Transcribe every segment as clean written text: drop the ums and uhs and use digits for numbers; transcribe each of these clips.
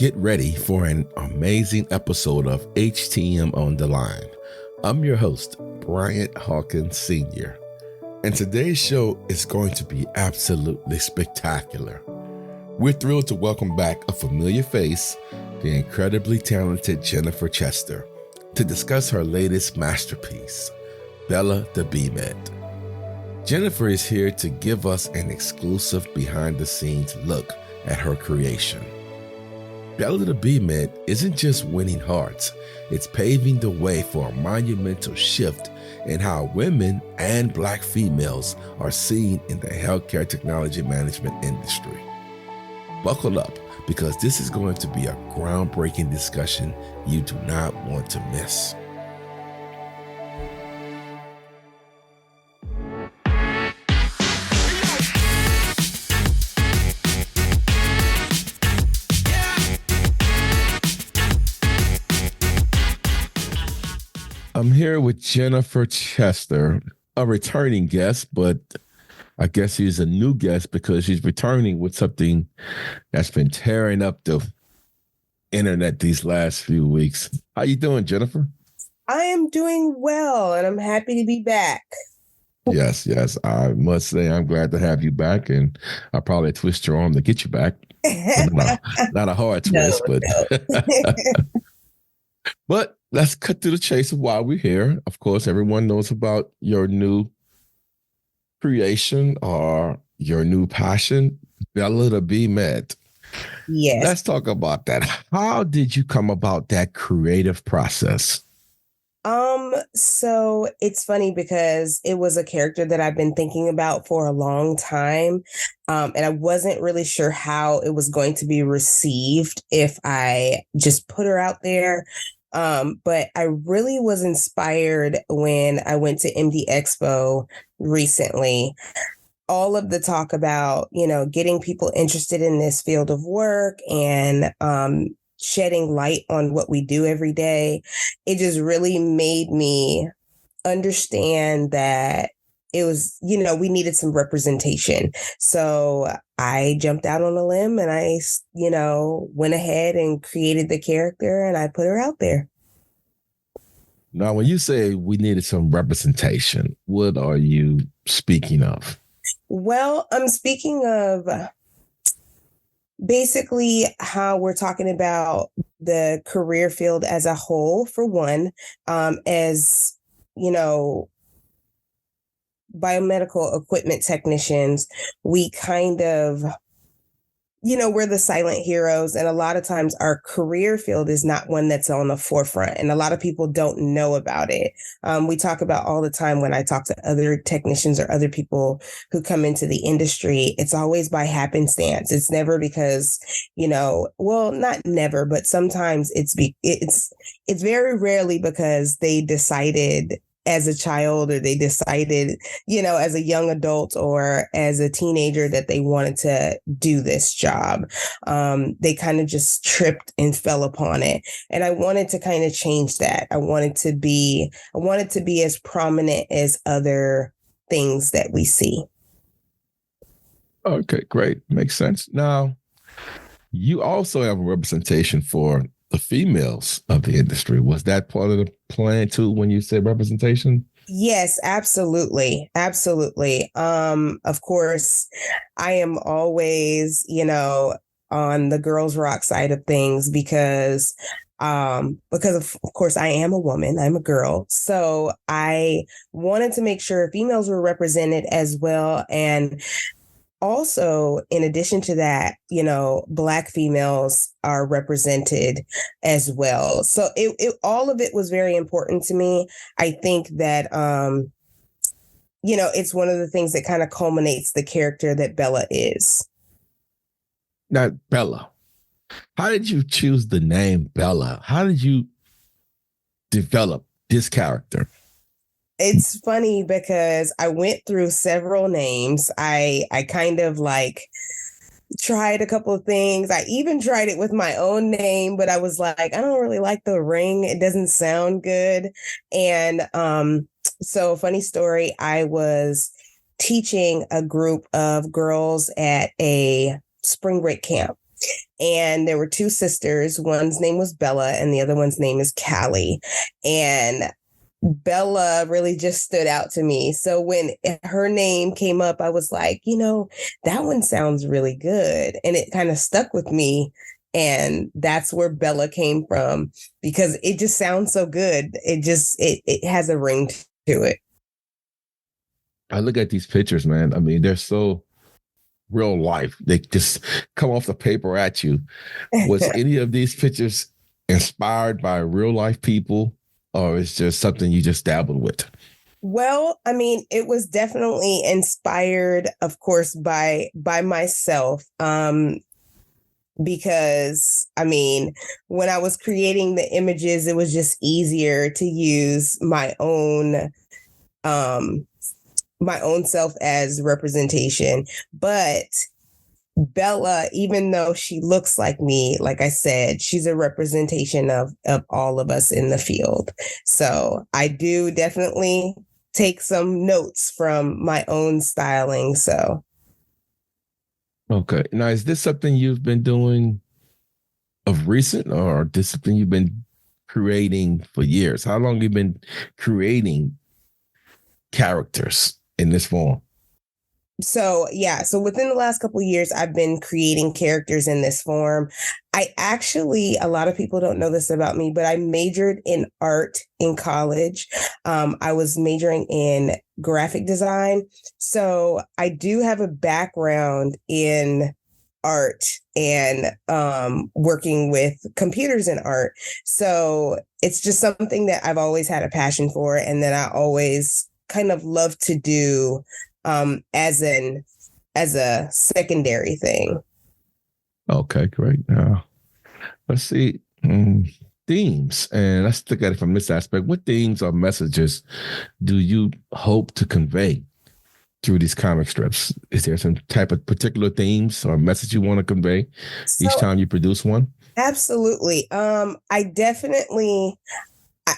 Get ready for an amazing episode of HTM on the Line. I'm your host, Bryant Hawkins Sr., and today's show is going to be absolutely spectacular. We're thrilled to welcome back a familiar face, the incredibly talented Jennifer Chester, to discuss her latest masterpiece, Bella the BMET. Jennifer is here to give us an exclusive behind-the-scenes look at her creation. Bella the BMET isn't just winning hearts, it's paving the way for a monumental shift in how women and Black females are seen in the healthcare technology management industry. Buckle up, because this is going to be a groundbreaking discussion you do not want to miss. I'm here with Jennifer Chester, a returning guest, but I guess she's a new guest because she's returning with something that's been tearing up the internet these last few weeks. How you doing, Jennifer? I am doing well, and I'm happy to be back. Yes. I must say I'm glad to have you back, and I'll probably twist your arm to get you back. Not a hard twist, No. But let's cut to the chase of why we're here. Of course, everyone knows about your new creation or your new passion, Bella the BMET. Yes. Let's talk about that. How did you come about that creative process? So it's funny because it was a character that I've been thinking about for a long time. And I wasn't really sure how it was going to be received if I just put her out there. But I really was inspired when I went to MD Expo recently. All of the talk about, getting people interested in this field of work and shedding light on what we do every day, it just really made me understand that it was, we needed some representation. So I jumped out on a limb and I, went ahead and created the character and I put her out there. Now, when you say we needed some representation, what are you speaking of? Well, I'm speaking of basically how we're talking about the career field as a whole, for one, as, biomedical equipment technicians, we kind of, we're the silent heroes. And a lot of times our career field is not one that's on the forefront. And a lot of people don't know about it. We talk about all the time when I talk to other technicians or other people who come into the industry, it's always by happenstance. It's never because, not never, but sometimes it's very rarely because they decided as a child or they decided, as a young adult or as a teenager that they wanted to do this job. They kind of just tripped and fell upon it. And I wanted to kind of change that. I wanted to be as prominent as other things that we see. Okay, great. Makes sense. Now, you also have a representation for the females of the industry. Was that part of the plan too when you said representation? Yes, absolutely. Absolutely. Of course, I am always, on the girls rock side of things because of course I am a woman, I'm a girl. So I wanted to make sure females were represented as well. And also, in addition to that, Black females are represented as well. So all of it was very important to me. I think that, it's one of the things that kind of culminates the character that Bella is. Now, Bella, how did you choose the name Bella? How did you develop this character? It's funny because I went through several names. I kind of tried a couple of things. I even tried it with my own name, but I was like, I don't really like the ring. It doesn't sound good. And so funny story, I was teaching a group of girls at a spring break camp. And there were two sisters. One's name was Bella and the other one's name is Callie. And Bella really just stood out to me. So when her name came up, I was like, that one sounds really good. And it kind of stuck with me. And that's where Bella came from, because it just sounds so good. It has a ring to it. I look at these pictures, man. I mean, they're so real life. They just come off the paper at you. Was any of these pictures inspired by real life people, or is just something you just dabbled with? Well, I mean, it was definitely inspired, of course, by myself. Because I mean, when I was creating the images, it was just easier to use my own self as representation. But Bella, even though she looks like me, like I said, she's a representation of all of us in the field. So I do definitely take some notes from my own styling. So. Okay. Now, is this something you've been doing of recent, or this something you've been creating for years? How long have you been creating characters in this form? So within the last couple of years, I've been creating characters in this form. A lot of people don't know this about me, but I majored in art in college. I was majoring in graphic design. So I do have a background in art and working with computers in art. So it's just something that I've always had a passion for, and that I always kind of love to do as a secondary thing. Okay, great. Now, let's see. Themes, and let's look at it from this aspect. What themes or messages do you hope to convey through these comic strips? Is there some type of particular themes or message you want to convey each time you produce one? Absolutely.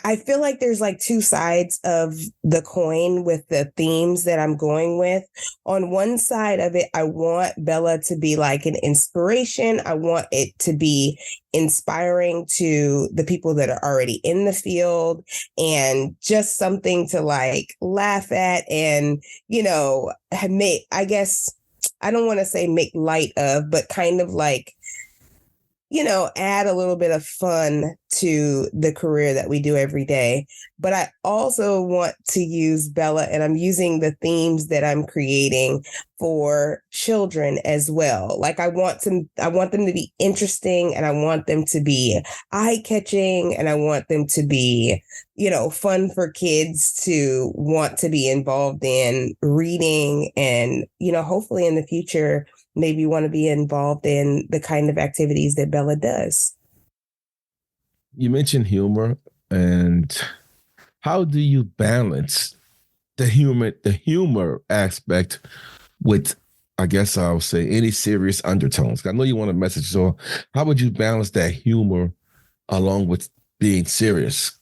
I feel like there's like two sides of the coin with the themes that I'm going with. On one side of it, I want Bella to be like an inspiration. I want it to be inspiring to the people that are already in the field, and just something to like laugh at and, I guess, I don't want to say make light of, but kind of like, add a little bit of fun to the career that we do every day. But I also want to use Bella, and I'm using the themes that I'm creating for children as well. Like I want them to be interesting, and I want them to be eye-catching, and I want them to be, fun for kids to want to be involved in reading, and, hopefully in the future, maybe want to be involved in the kind of activities that Bella does. You mentioned humor, and how do you balance the humor aspect with, I guess I'll say, any serious undertones? I know you want a message, so how would you balance that humor along with being serious?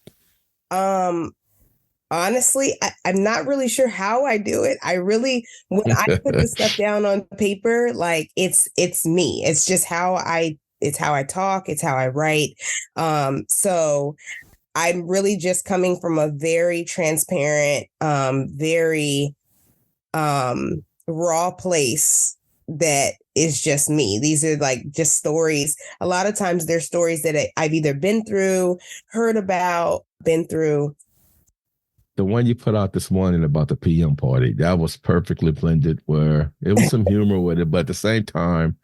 Honestly, I'm not really sure how I do it. When I put the stuff down on paper, like it's me. It's just how I talk. It's how I write. So I'm really just coming from a very transparent, very raw place that is just me. These are like just stories. A lot of times they're stories that I've either been through, heard about, been through. The one you put out this morning about the PM party, that was perfectly blended, where it was some humor with it, but at the same time,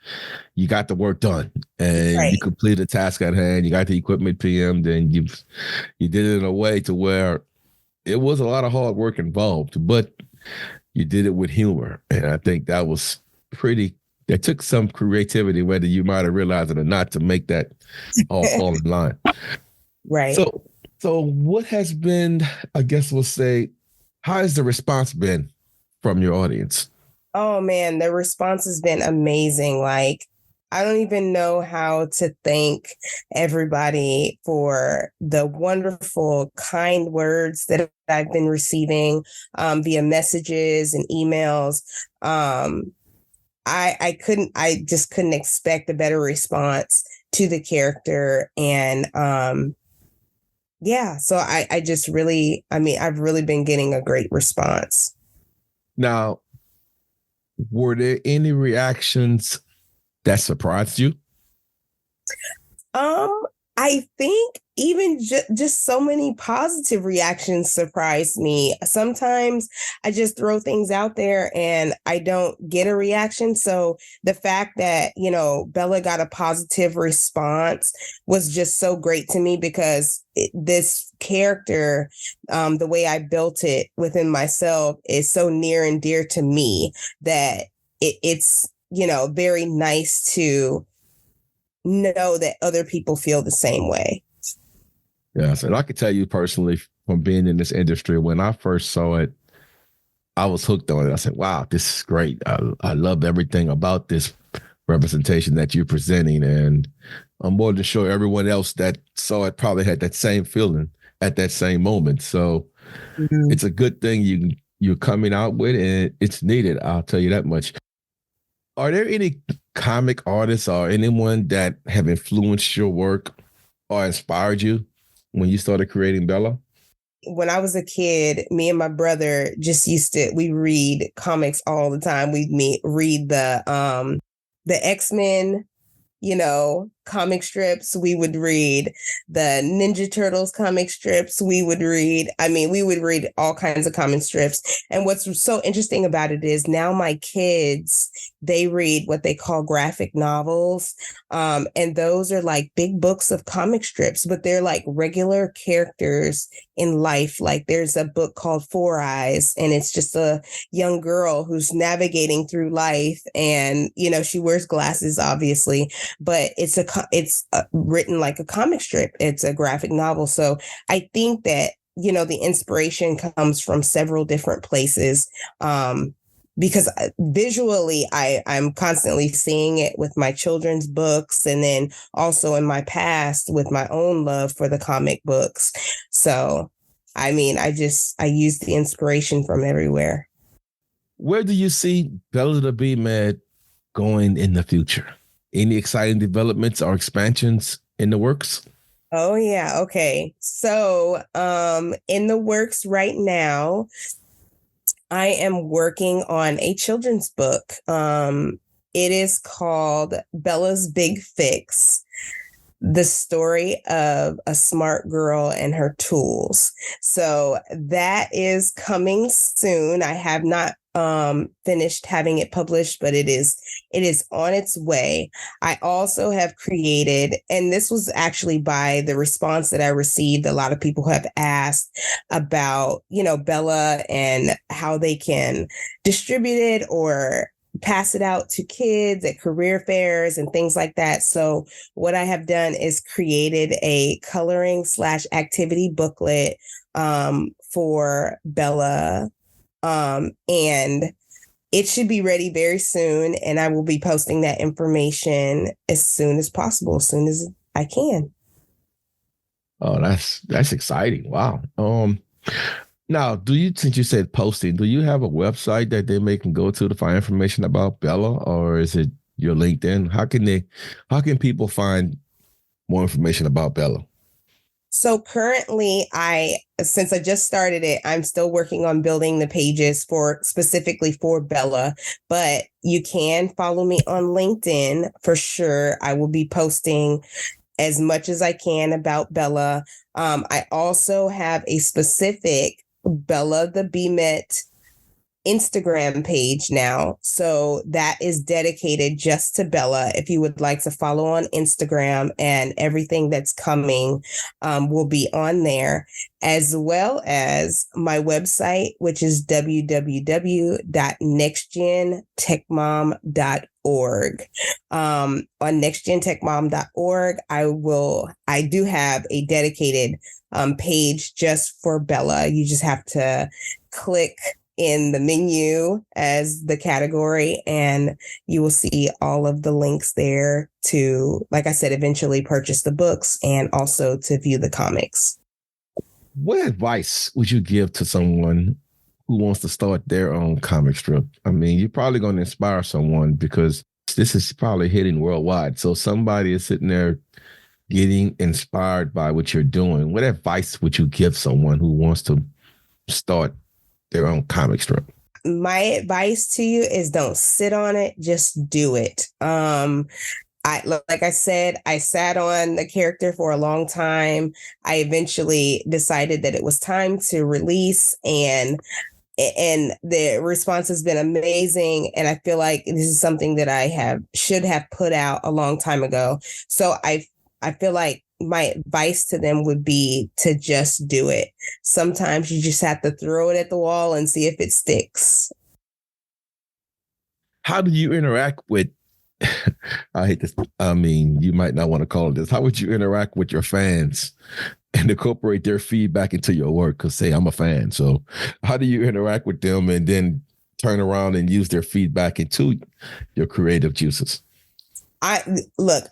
you got the work done and you completed the task at hand. You got the equipment PM, then you did it in a way to where it was a lot of hard work involved, but you did it with humor. And I think that was that took some creativity, whether you might have realized it or not, to make that all fall in line. Right. So what has been, I guess we'll say, how has the response been from your audience? Oh man, the response has been amazing. Like, I don't even know how to thank everybody for the wonderful, kind words that I've been receiving via messages and emails. I just couldn't expect a better response to the character. And yeah, so I just really, I mean, I've really been getting a great response. Now, were there any reactions that surprised you? Um, I think even just so many positive reactions surprise me. Sometimes I just throw things out there and I don't get a reaction. So the fact that, you know, Bella got a positive response was just so great to me because this character, the way I built it within myself is so near and dear to me that it's, you know, very nice to know that other people feel the same way. Yes, and I can tell you personally from being in this industry, when I first saw it, I was hooked on it. I said, wow, this is great. I love everything about this representation that you're presenting. And I'm more than sure everyone else that saw it probably had that same feeling at that same moment. So it's a good thing you're coming out with, and it's needed. I'll tell you that much. Are there any comic artists or anyone that have influenced your work or inspired you when you started creating Bella? When I was a kid, me and my brother just we read comics all the time. We'd read the X-Men, you know, comic strips. We would read the Ninja Turtles comic strips. We would read all kinds of comic strips. And what's so interesting about it is now my kids, they read what they call graphic novels. And those are like big books of comic strips, but they're like regular characters in life. Like there's a book called Four Eyes, and it's just a young girl who's navigating through life. And, you know, she wears glasses, obviously, but it's written like a comic strip. It's a graphic novel. So I think that, you know, the inspiration comes from several different places. Because visually, I'm constantly seeing it with my children's books, and then also in my past with my own love for the comic books. So, I mean, I use the inspiration from everywhere. Where do you see Bella the BMET going in the future? Any exciting developments or expansions in the works? Oh yeah, okay. So, in the works right now, I am working on a children's book. It is called Bella's Big Fix: The Story of a Smart Girl and Her Tools. So that is coming soon. I have not finished having it published, but it is on its way. I also have created, and this was actually by the response that I received. A lot of people have asked about, you know, Bella and how they can distribute it or pass it out to kids at career fairs and things like that. So what I have done is created a coloring/activity booklet for Bella. And it should be ready very soon. And I will be posting that information as soon as possible, as soon as I can. Oh, that's exciting. Wow. Now, since you said posting, do you have a website that they can go to find information about Bella, or is it your LinkedIn? How can people find more information about Bella? So currently, since I just started it, I'm still working on building the pages specifically for Bella, but you can follow me on LinkedIn for sure. I will be posting as much as I can about Bella. I also have a specific Bella the BMET Instagram page now. So that is dedicated just to Bella. If you would like to follow on Instagram, and everything that's coming will be on there, as well as my website, which is www.nextgentechmom.org. On nextgentechmom.org, I do have a dedicated page just for Bella. You just have to click in the menu as the category, and you will see all of the links there to, like I said, eventually purchase the books and also to view the comics. What advice would you give to someone who wants to start their own comic strip? I mean, you're probably going to inspire someone because this is probably hitting worldwide. So somebody is sitting there getting inspired by what you're doing. What advice would you give someone who wants to start their own comic strip? My advice to you is don't sit on it, just do it. Like I said, I sat on the character for a long time. I eventually decided that it was time to release, and the response has been amazing. And I feel like this is something that I should have put out a long time ago. So I feel like my advice to them would be to just do it. Sometimes you just have to throw it at the wall and see if it sticks. How do you interact with, I hate this, I mean, you might not want to call it this. How would you interact with your fans and incorporate their feedback into your work? Because, say, I'm a fan. So how do you interact with them and then turn around and use their feedback into your creative juices? I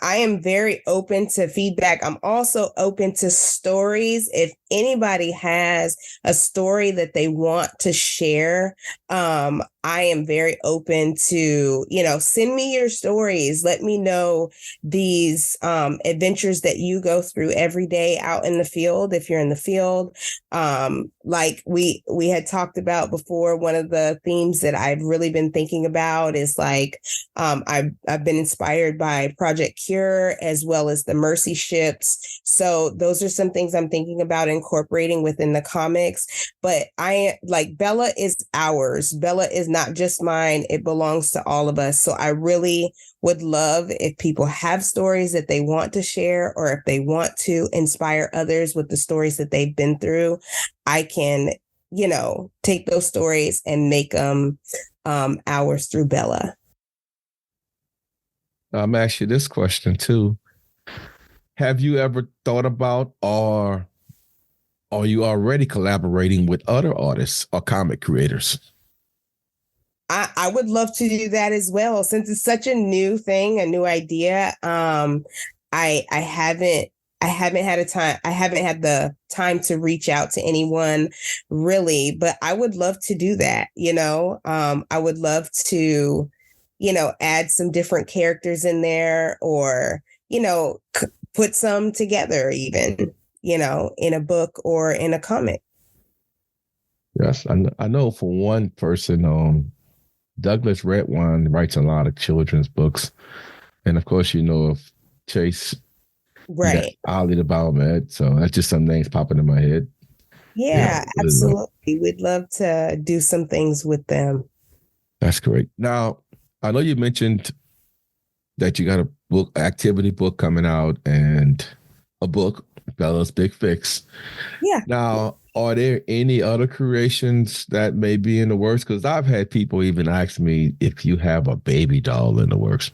am very open to feedback. I'm also open to stories. If anybody has a story that they want to share, I am very open to, send me your stories. Let me know these adventures that you go through every day out in the field. If you're in the field, like we had talked about before, one of the themes that I've really been thinking about is like, I've been inspired by Project Cure as well as the Mercy ships. So those are some things I'm thinking about incorporating within the comics. But Bella is ours. Bella is not just mine. It belongs to all of us. So I really would love if people have stories that they want to share, or if they want to inspire others with the stories that they've been through. I can, take those stories and make them ours through Bella. I'm going to ask you this question too. Have you ever thought about, or are you already collaborating with other artists or comic creators? I would love to do that as well. Since it's such a new thing, a new idea. I haven't had the time to reach out to anyone really, but I would love to do that. I would love to, add some different characters in there, or, put some together even, in a book or in a comic. Yes, I know for one person, Douglas Redwine writes a lot of children's books. And of course, of Chase, right? Ollie the BMET. So that's just some names popping in my head. Yeah, absolutely. We'd love to do some things with them. That's great. Now, I know you mentioned that you got a activity book coming out and a book, Bella's Big Fix. Yeah. Now, are there any other creations that may be in the works? Because I've had people even ask me if you have a baby doll in the works.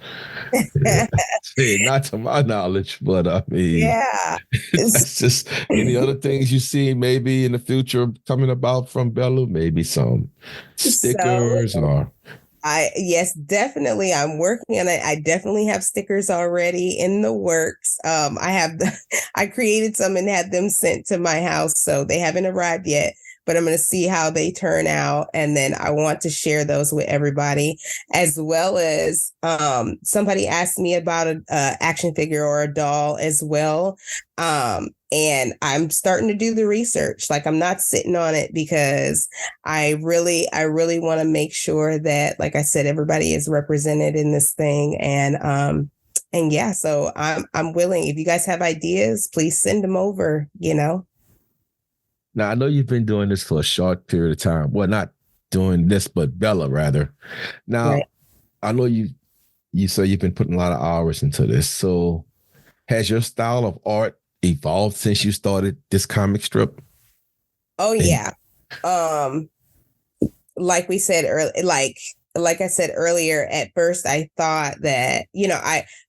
Not to my knowledge, but I mean, yeah, that's just any other things you see maybe in the future coming about from Bella, maybe some stickers or. Yes, definitely. I'm working on it. I definitely have stickers already in the works. I created some and had them sent to my house, so they haven't arrived yet, but I'm going to see how they turn out. And then I want to share those with everybody, as well as somebody asked me about an action figure or a doll as well. And I'm starting to do the research. Like, I'm not sitting on it because I really want to make sure that, like I said, everybody is represented in this thing. And yeah, so I'm willing. If you guys have ideas, please send them over, Now, I know you've been doing this for a short period of time. Well, not doing this, but Bella rather. Now, right. I know you say you've been putting a lot of hours into this. So has your style of art evolved since you started this comic strip? Oh, yeah. Like we said earlier, like I said earlier, at first I thought that,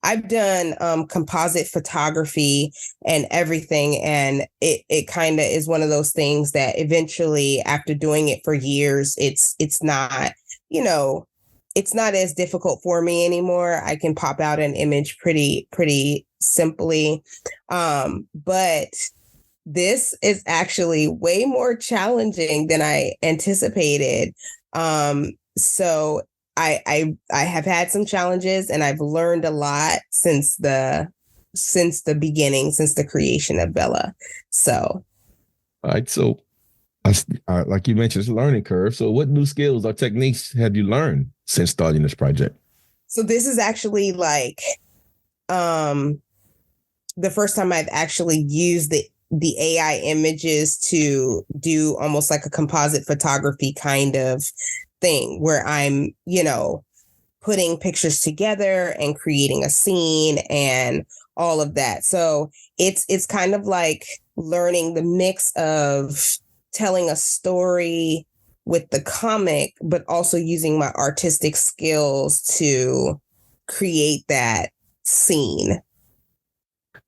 I've done composite photography and everything. And it kind of is one of those things that eventually, after doing it for years, it's not, it's not as difficult for me anymore. I can pop out an image pretty simply. But This is actually way more challenging than I anticipated. So I have had some challenges, and I've learned a lot since the beginning, since the creation of Bella. So, All right. So, like you mentioned, it's a learning curve. So, what new skills or techniques have you learned since starting this project? so this is actually like um the first time I've actually used the AI images to do almost like a composite photography kind of thing where I'm, putting pictures together and creating a scene and all of that. So it's kind of like learning the mix of telling a story with the comic, but also using my artistic skills to create that scene.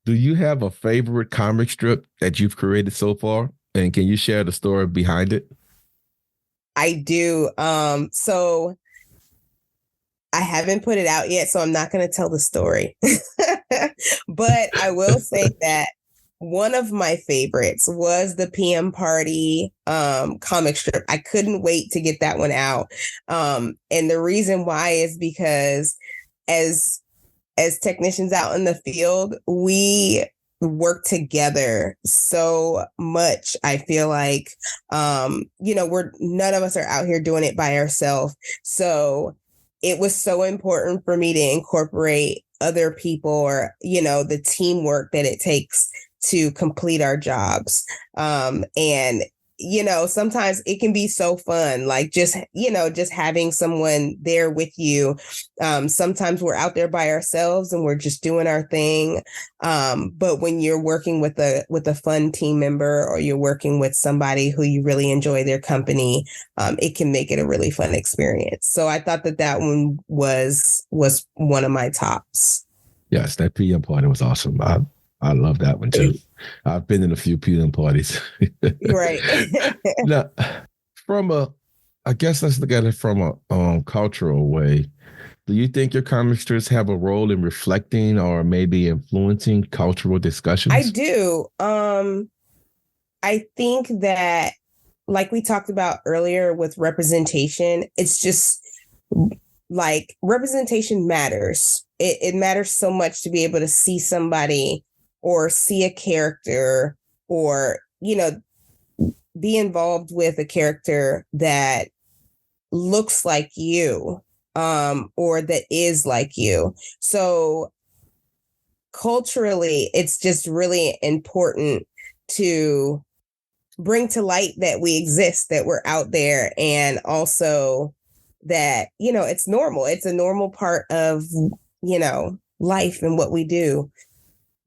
Do you have a favorite comic strip that you've created so far? And can you share the story behind it? I do. So I haven't put it out yet, so I'm not going to tell the story. But I will say that one of my favorites was the PM Party comic strip. I couldn't wait to get that one out. And the reason why is because as technicians out in the field, we work together so much. I feel like we're none of us are out here doing it by ourselves. So it was so important for me to incorporate other people, or the teamwork that it takes to complete our jobs. And sometimes it can be so fun, like just having someone there with you. Sometimes we're out there by ourselves and we're just doing our thing. But when you're working with a fun team member, or you're working with somebody who you really enjoy their company, it can make it a really fun experience. So I thought that one was one of my tops. Yes, that PM party was awesome. I love that one too. I've been in a few PM parties. Right. Now, I guess let's look at it from a cultural way. Do you think your comic strips have a role in reflecting or maybe influencing cultural discussions? I do. I think that, like we talked about earlier with representation, it's just like representation matters. It matters so much to be able to see somebody or see a character, or, be involved with a character that looks like you, or that is like you. So culturally, it's just really important to bring to light that we exist, that we're out there, and also that, it's normal. It's a normal part of, life and what we do,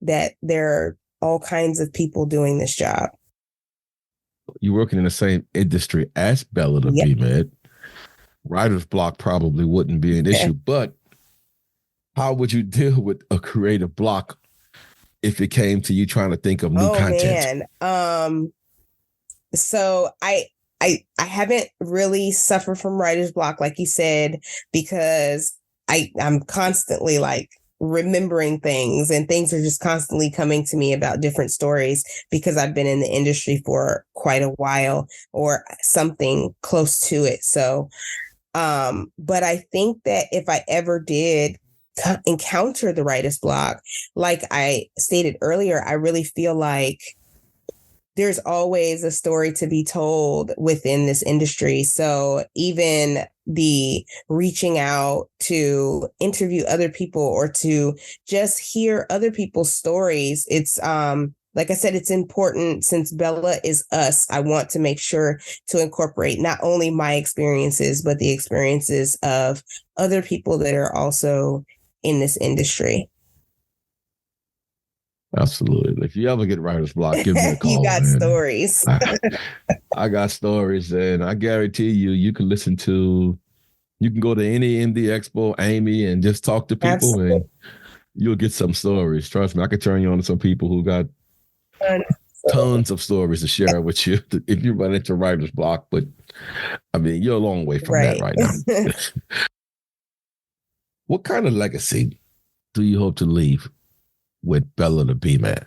that there are all kinds of people doing this job. You're working in the same industry as Bella the BMET. Writer's block probably wouldn't be an issue, but how would you deal with a creative block if it came to you trying to think of new content? Man. So I haven't really suffered from writer's block, like you said, because I'm constantly like remembering things, and things are just constantly coming to me about different stories because I've been in the industry for quite a while, or something close to it. So, but I think that if I ever did encounter the writer's block, like I stated earlier, I really feel like there's always a story to be told within this industry. So even the reaching out to interview other people, or to just hear other people's stories, it's like I said, it's important. Since Bella is us, I want to make sure to incorporate not only my experiences, but the experiences of other people that are also in this industry. Absolutely. If you ever get writer's block, give me a call. You got man. stories. I got stories, and I guarantee you can you can go to any MD Expo, Amy, and just talk to people. Absolutely. And you'll get some stories. Trust me, I could turn you on to some people who got tons of stories to share with you if you run into writer's block. But I mean, you're a long way from that right now. What kind of legacy do you hope to leave with Bella the BMET?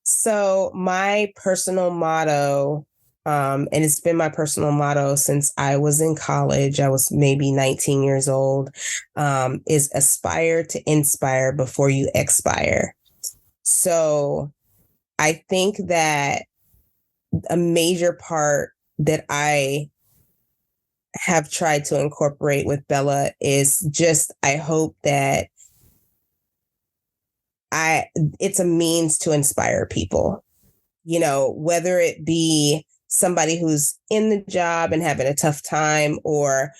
So my personal motto, and it's been my personal motto since I was in college, I was maybe 19 years old, is aspire to inspire before you expire. So I think that a major part that I have tried to incorporate with Bella is just, I hope that it's a means to inspire people, whether it be somebody who's in the job and having a tough time, or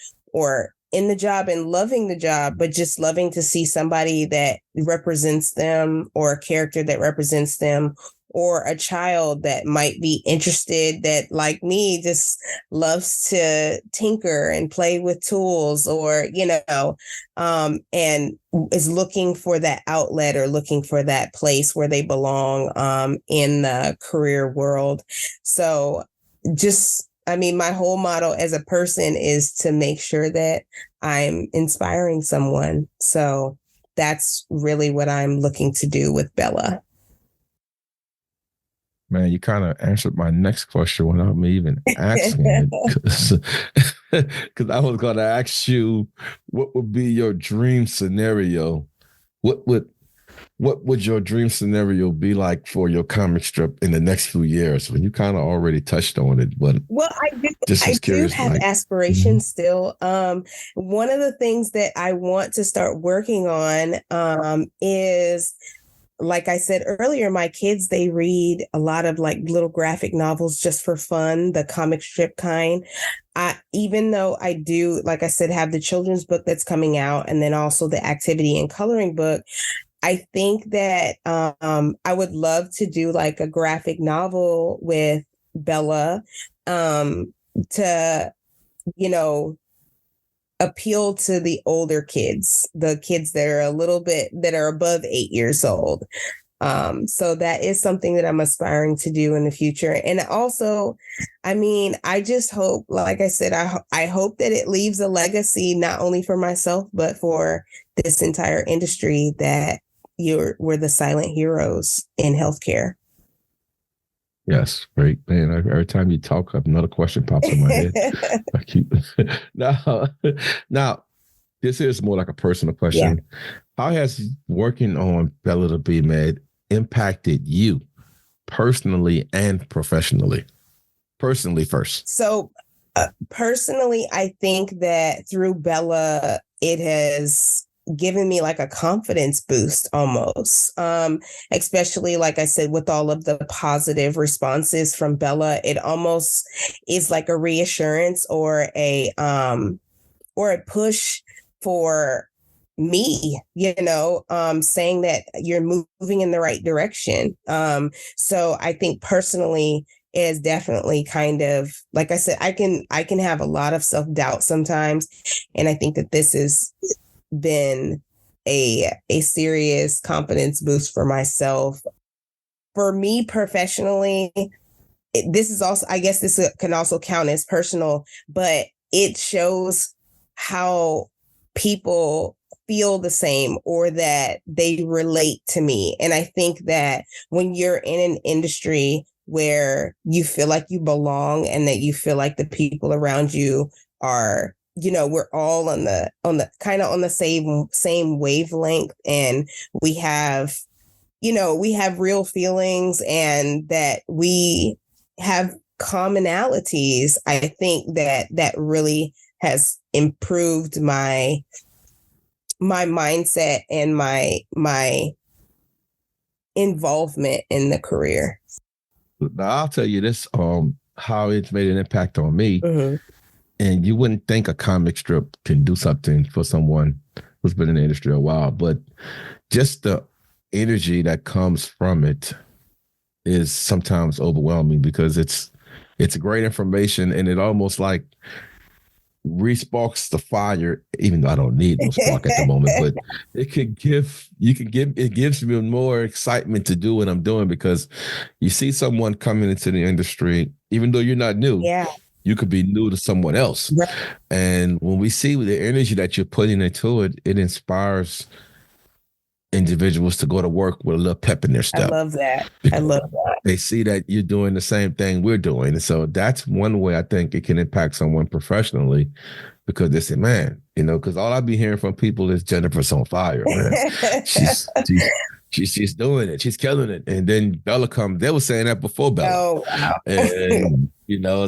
in the job and loving the job, but just loving to see somebody that represents them, or a character that represents them, or a child that might be interested, that like me just loves to tinker and play with tools, or and is looking for that outlet, or looking for that place where they belong in the career world. So my whole motto as a person is to make sure that I'm inspiring someone. So that's really what I'm looking to do with Bella. Man, you kind of answered my next question without me even asking it, because I was going to ask you, what would be your dream scenario? What would your dream scenario be like for your comic strip in the next few years? Well, you kind of already touched on it, but I do have aspirations still. One of the things that I want to start working on is, like I said earlier, my kids, they read a lot of like little graphic novels just for fun, the comic strip kind. Even though I do, like I said, have the children's book that's coming out, and then also the activity and coloring book, I think that I would love to do like a graphic novel with Bella, to, appeal to the older kids, the kids that are above 8 years old. So that is something that I'm aspiring to do in the future. And also, I just hope, like I said, I hope that it leaves a legacy, not only for myself, but for this entire industry, that we're the silent heroes in healthcare. Yes, great, man. Every time you talk, another question pops in my head. I keep now. This is more like a personal question. Yeah. How has working on Bella the BMET impacted you personally and professionally? Personally first. So, personally, I think that through Bella, it has given me like a confidence boost almost, especially, like I said, with all of the positive responses from Bella. It almost is like a reassurance, or a push for me, saying that you're moving in the right direction. So I think personally, is definitely kind of, like I said, I can have a lot of self-doubt sometimes, and I think that this has been a serious confidence boost for myself. For me professionally, this is also, I guess this can also count as personal, but it shows how people feel the same, or that they relate to me. And I think that when you're in an industry where you feel like you belong, and that you feel like the people around you are, we're all on the kind of on the same wavelength, and we have real feelings, and that we have commonalities. I think that really has improved my mindset and my involvement in the career. Now, I'll tell you this, how it's made an impact on me. Mm-hmm. And you wouldn't think a comic strip can do something for someone who's been in the industry a while, but just the energy that comes from it is sometimes overwhelming, because it's great information, and it almost like re-sparks the fire, even though I don't need no spark at the moment, but it gives me more excitement to do what I'm doing, because you see someone coming into the industry, even though you're not new. Yeah. You could be new to someone else. Right. And when we see the energy that you're putting into it, it inspires individuals to go to work with a little pep in their step. I love that. I love that. They see that you're doing the same thing we're doing. And so that's one way I think it can impact someone professionally, because they say, man, because all I be hearing from people is Jennifer's on fire, man. She's doing it. She's killing it. And then Bella comes. They were saying that before Bella. Oh, wow. And,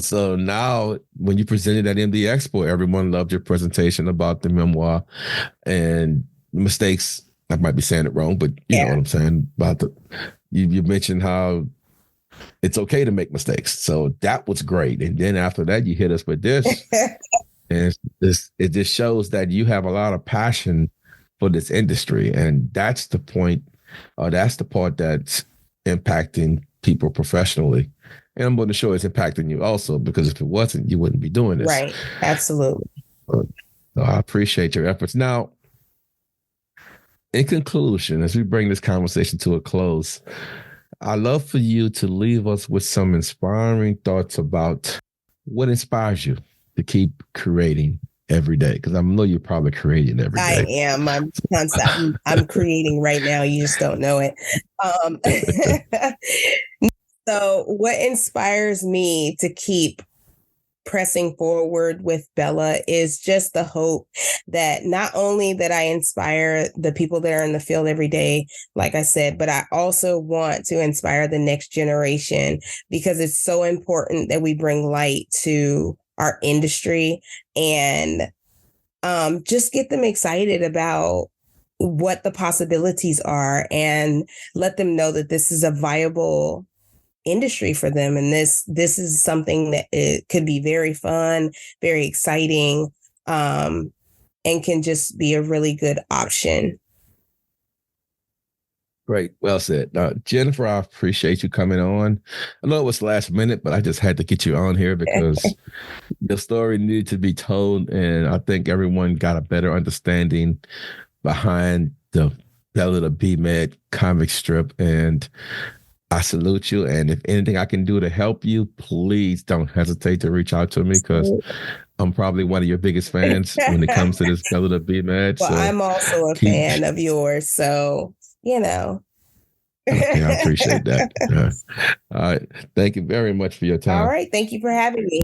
so now when you presented at MD Expo, everyone loved your presentation about the memoir and mistakes. I might be saying it wrong, but you know what I'm saying about you mentioned how it's okay to make mistakes. So that was great. And then after that, you hit us with this. And it just shows that you have a lot of passion for this industry. And that's the point, or that's the part that's impacting people professionally. And I'm going to show it's impacting you also, because if it wasn't, you wouldn't be doing this. Right. Absolutely. So I appreciate your efforts. Now, in conclusion, as we bring this conversation to a close, I'd love for you to leave us with some inspiring thoughts about what inspires you to keep creating every day. Because I know you're probably creating every day. I am. I'm creating right now. You just don't know it. So what inspires me to keep pressing forward with Bella is just the hope that not only that I inspire the people that are in the field every day, like I said, but I also want to inspire the next generation, because it's so important that we bring light to our industry and just get them excited about what the possibilities are and let them know that this is a viable industry for them. And this is something that it could be very fun, very exciting, and can just be a really good option. Great. Well said. Jennifer, I appreciate you coming on. I know it was last minute, but I just had to get you on here because your story needed to be told. And I think everyone got a better understanding behind the Bella the BMET comic strip. And I salute you. And if anything I can do to help you, please don't hesitate to reach out to me, because I'm probably one of your biggest fans when it comes to this Bella the BMET. Well, so I'm also a fan of yours. So, Okay, I appreciate that. All right. Thank you very much for your time. All right. Thank you for having me.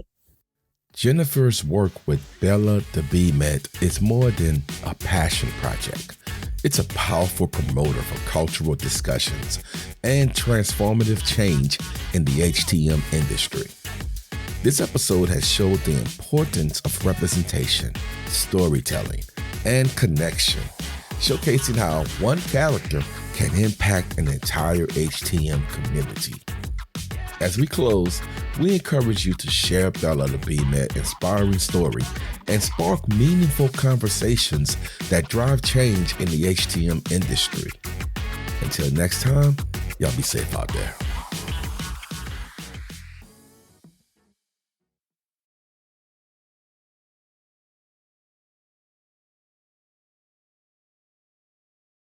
Jennifer's work with Bella the BMET is more than a passion project. It's a powerful promoter for cultural discussions and transformative change in the HTM industry. This episode has showed the importance of representation, storytelling, and connection, showcasing how one character can impact an entire HTM community. As we close, we encourage you to share Bella the BMET inspiring story and spark meaningful conversations that drive change in the HTM industry. Until next time, y'all be safe out there.